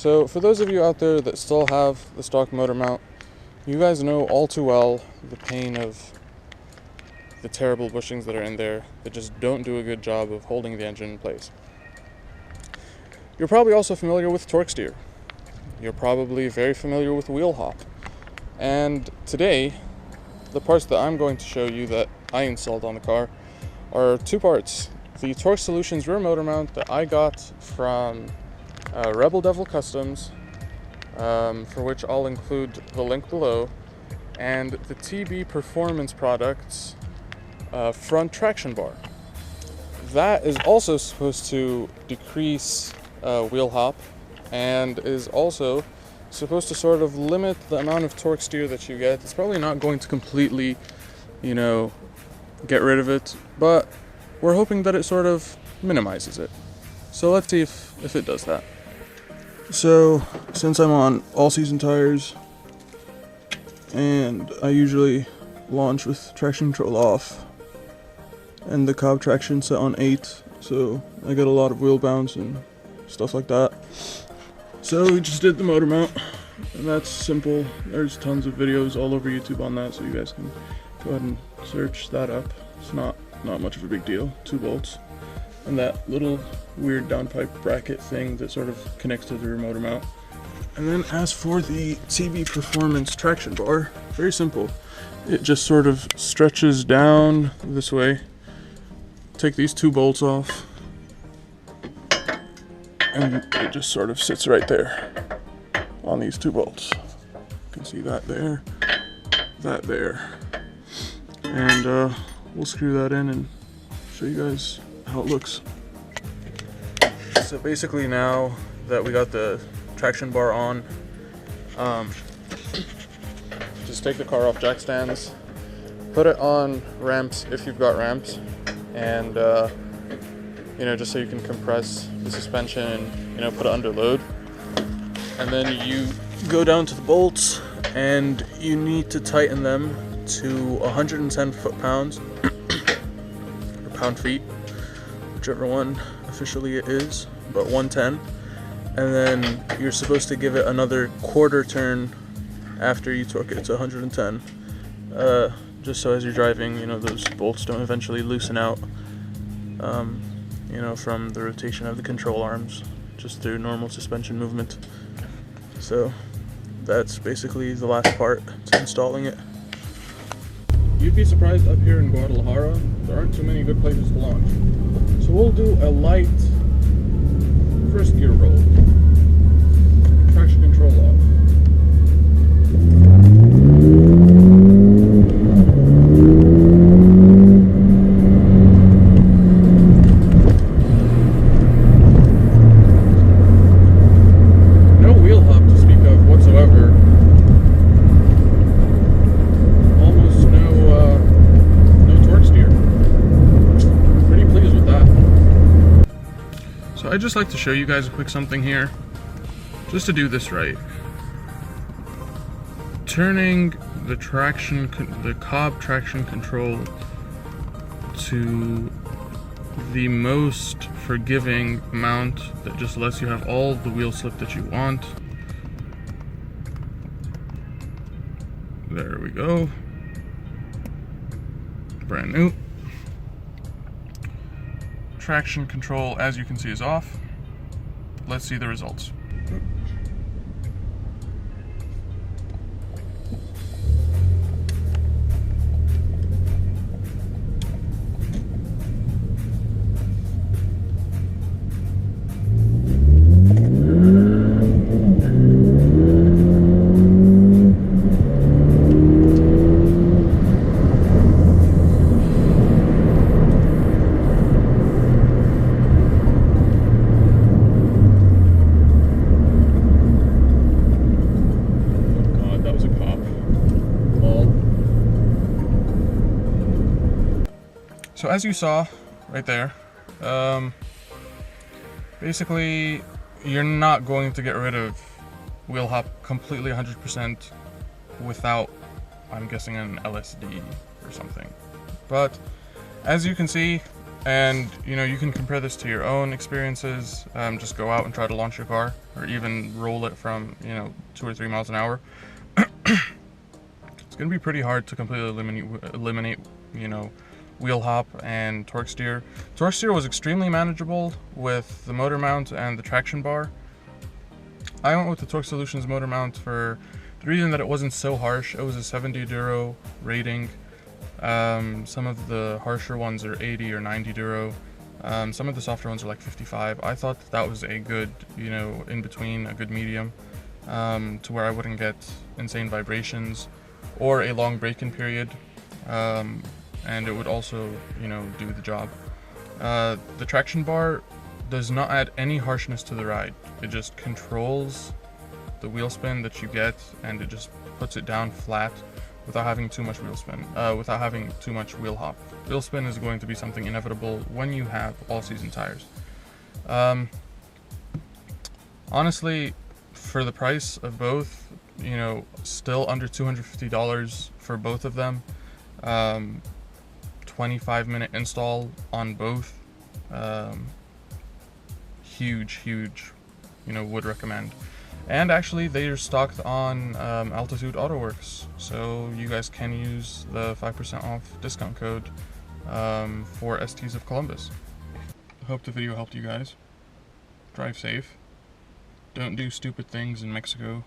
So for those of you out there that still have the stock motor mount, you guys know all too well the pain of the terrible bushings that are in there that just don't do a good job of holding the engine in place. You're probably also familiar with torque steer. You're probably very familiar with wheel hop. And today, the parts that I'm going to show you that I installed on the car are two parts. The Torque Solutions rear motor mount that I got from Rebel Devil Customs, for which I'll include the link below, and the TB Performance Products front traction bar. That is also supposed to decrease wheel hop and is also supposed to sort of limit the amount of torque steer that you get. It's probably not going to completely, get rid of it, but we're hoping that it sort of minimizes it. So let's see if it does that. So since I'm on all-season tires and I usually launch with traction control off and the cob traction set on 8, so I get a lot of wheel bounce and stuff like that. So we just did the motor mount, and that's simple. There's tons of videos all over YouTube on that, so you guys can go ahead and search that up. It's not much of a big deal. 2 bolts and that little weird downpipe bracket thing that sort of connects to the rear motor mount. And then as for the TB Performance traction bar, very simple. It just sort of stretches down this way. Take these 2 bolts off, and it just sort of sits right there on these 2 bolts. You can see that there, and we'll screw that in and show you guys how it looks. So basically, now that we got the traction bar on, just take the car off jack stands, put it on ramps if you've got ramps, and just so you can compress the suspension and put it under load. And then you go down to the bolts and you need to tighten them to 110 foot-pounds or pound-feet, whichever one officially it is, but 110. And then you're supposed to give it another quarter turn after you torque it to 110, just so as you're driving, those bolts don't eventually loosen out, from the rotation of the control arms, just through normal suspension movement. So that's basically the last part to installing it. You'd be surprised up here in Guadalajara, there aren't too many good places to launch. So we'll do a light first gear roll. Traction control off. I'd just like to show you guys a quick something here, just to do this right. Turning the cob traction control to the most forgiving amount that just lets you have all the wheel slip that you want. There we go. Brand new. Traction control, as you can see, is off. Let's see the results. So as you saw right there, basically you're not going to get rid of wheel hop completely 100% without, I'm guessing, an LSD or something. But as you can see, And you can compare this to your own experiences. Just go out and try to launch your car, or even roll it from 2 or 3 miles an hour. It's gonna be pretty hard to completely eliminate wheel hop and torque steer. Torque steer was extremely manageable with the motor mount and the traction bar. I went with the Torque Solutions motor mount for the reason that it wasn't so harsh. It was a 70 duro rating. Some of the harsher ones are 80 or 90 duro. Some of the softer ones are like 55. I thought that was a good, in between, a good medium, to where I wouldn't get insane vibrations or a long break-in period. And it would also, do the job. The traction bar does not add any harshness to the ride. It just controls the wheel spin that you get, and it just puts it down flat without having too much wheel spin, without having too much wheel hop. Wheel spin is going to be something inevitable when you have all-season tires. Honestly, for the price of both, still under $250 for both of them. 25-minute install on both. Huge, would recommend. And actually, they are stocked on Altitude AutoWorks, so you guys can use the 5% off discount code for STs of Columbus. I hope the video helped you guys. Drive safe. Don't do stupid things in Mexico.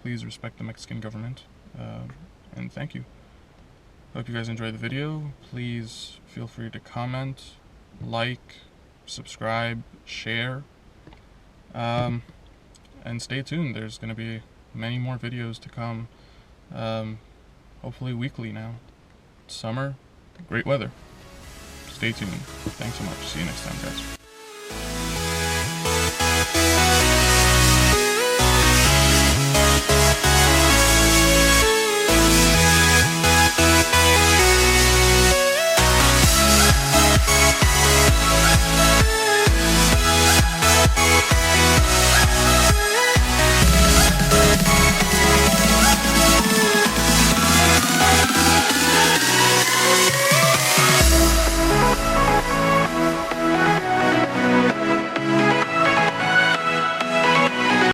Please respect the Mexican government. And thank you. Hope you guys enjoyed the video. Please feel free to comment, like, subscribe, share. And stay tuned. There's going to be many more videos to come. Hopefully weekly now. Summer, great weather. Stay tuned. Thanks so much. See you next time, guys.